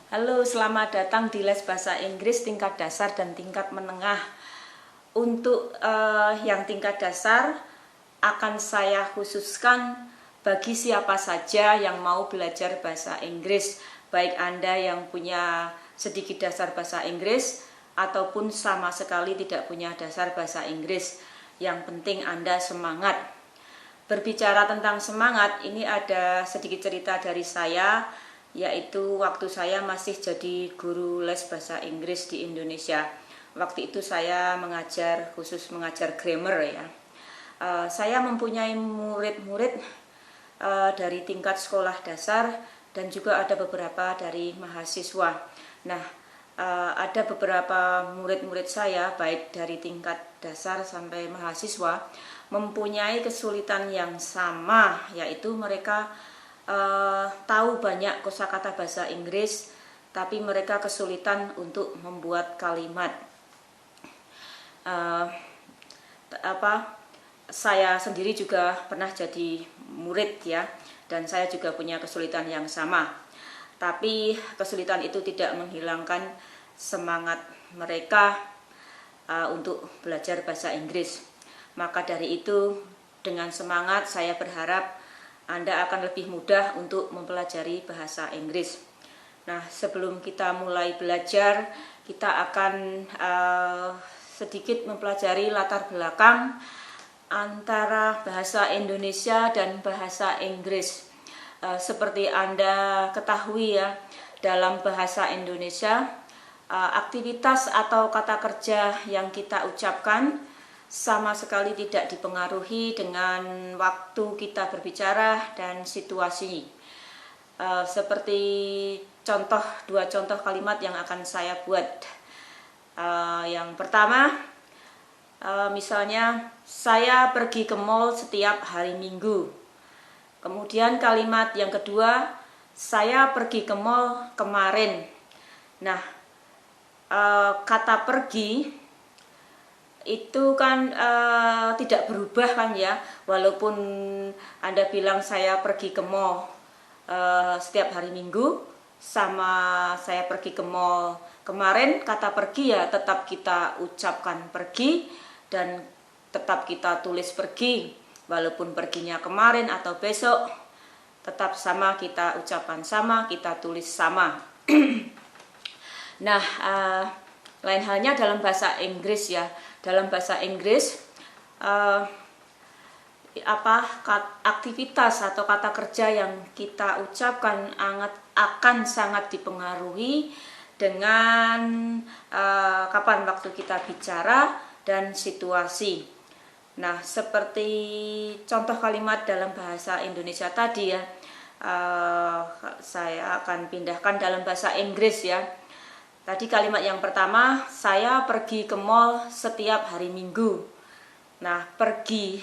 Halo, selamat datang di les bahasa Inggris tingkat dasar dan tingkat menengah. Untuk yang tingkat dasar akan saya khususkan bagi siapa saja yang mau belajar bahasa Inggris, baik Anda yang punya sedikit dasar bahasa Inggris ataupun sama sekali tidak punya dasar bahasa Inggris. Yang penting Anda semangat. Berbicara tentang semangat, ini ada sedikit cerita dari saya, yaitu waktu saya masih jadi guru les bahasa Inggris di Indonesia. Waktu itu saya khusus mengajar grammar ya. Saya mempunyai murid-murid dari tingkat sekolah dasar dan juga ada beberapa dari mahasiswa. Nah, ada beberapa murid-murid saya baik dari tingkat dasar sampai mahasiswa mempunyai kesulitan yang sama, yaitu mereka tahu banyak kosakata bahasa Inggris, tapi mereka kesulitan untuk membuat kalimat. Saya sendiri juga pernah jadi murid ya, dan saya juga punya kesulitan yang sama. Tapi kesulitan itu tidak menghilangkan semangat mereka untuk belajar bahasa Inggris. Maka dari itu, dengan semangat saya berharap Anda akan lebih mudah untuk mempelajari bahasa Inggris. Nah, sebelum kita mulai belajar, kita akan sedikit mempelajari latar belakang antara bahasa Indonesia dan bahasa Inggris. Seperti Anda ketahui ya, dalam bahasa Indonesia, aktivitas atau kata kerja yang kita ucapkan sama sekali tidak dipengaruhi dengan waktu kita berbicara dan situasi. Seperti dua contoh kalimat yang akan saya buat. Yang pertama, misalnya saya pergi ke mall setiap hari Minggu. Kemudian kalimat yang kedua, saya pergi ke mall kemarin. Nah, kata pergi itu kan tidak berubah kan ya, walaupun Anda bilang saya pergi ke mall setiap hari Minggu sama saya pergi ke mall kemarin, kata pergi ya tetap kita ucapkan pergi dan tetap kita tulis pergi, walaupun perginya kemarin atau besok tetap sama, kita ucapkan sama, kita tulis sama. Nah, lain halnya dalam bahasa Inggris ya. Dalam bahasa Inggris, aktivitas atau kata kerja yang kita ucapkan akan sangat dipengaruhi dengan kapan waktu kita bicara dan situasi. Nah, seperti contoh kalimat dalam bahasa Indonesia tadi ya, saya akan pindahkan dalam bahasa Inggris ya. Tadi kalimat yang pertama, saya pergi ke mall setiap hari Minggu. Nah, pergi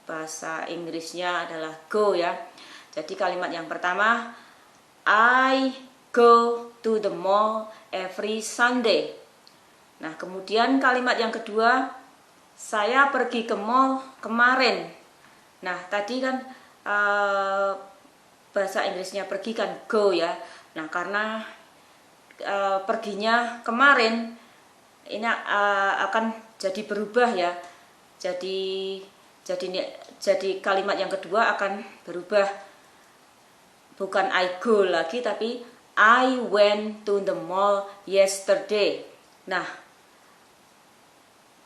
bahasa Inggrisnya adalah go ya. Jadi kalimat yang pertama, I go to the mall every Sunday. Nah, kemudian kalimat yang kedua, saya pergi ke mall kemarin. Nah, tadi kan bahasa Inggrisnya pergi kan go ya. Nah, karena perginya kemarin, ini akan jadi berubah ya. Jadi kalimat yang kedua akan berubah, bukan I go lagi tapi I went to the mall yesterday. Nah,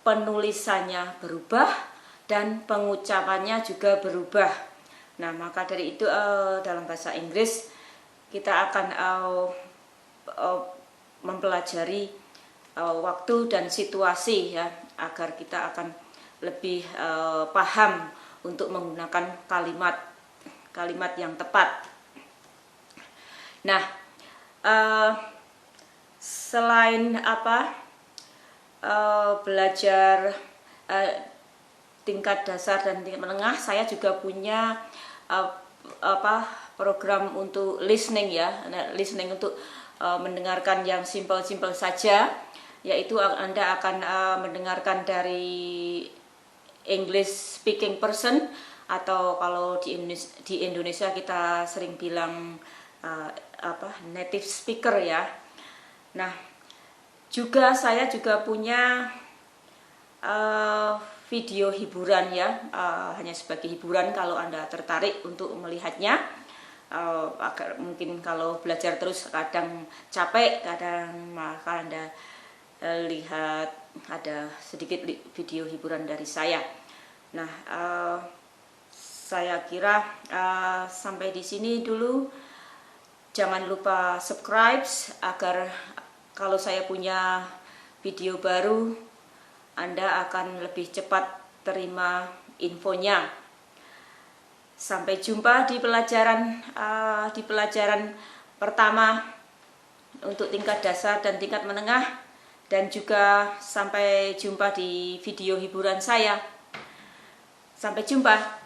penulisannya berubah dan pengucapannya juga berubah. Nah, maka dari itu dalam bahasa Inggris kita akan mempelajari waktu dan situasi ya, agar kita akan lebih paham untuk menggunakan kalimat yang tepat. Nah, selain belajar tingkat dasar dan tingkat menengah, saya juga punya program untuk listening ya. Nah, listening untuk mendengarkan yang simple-simple saja, yaitu Anda akan mendengarkan dari English speaking person, atau kalau di Indonesia kita sering bilang native speaker ya. Nah, saya juga punya video hiburan ya, hanya sebagai hiburan kalau Anda tertarik untuk melihatnya. Agar mungkin kalau belajar terus kadang capek, kadang maka Anda lihat ada sedikit video hiburan dari saya. Nah, saya kira sampai di sini dulu. Jangan lupa subscribe agar kalau saya punya video baru Anda akan lebih cepat terima infonya. Sampai jumpa di pelajaran pertama untuk tingkat dasar dan tingkat menengah, dan juga sampai jumpa di video hiburan saya. Sampai jumpa.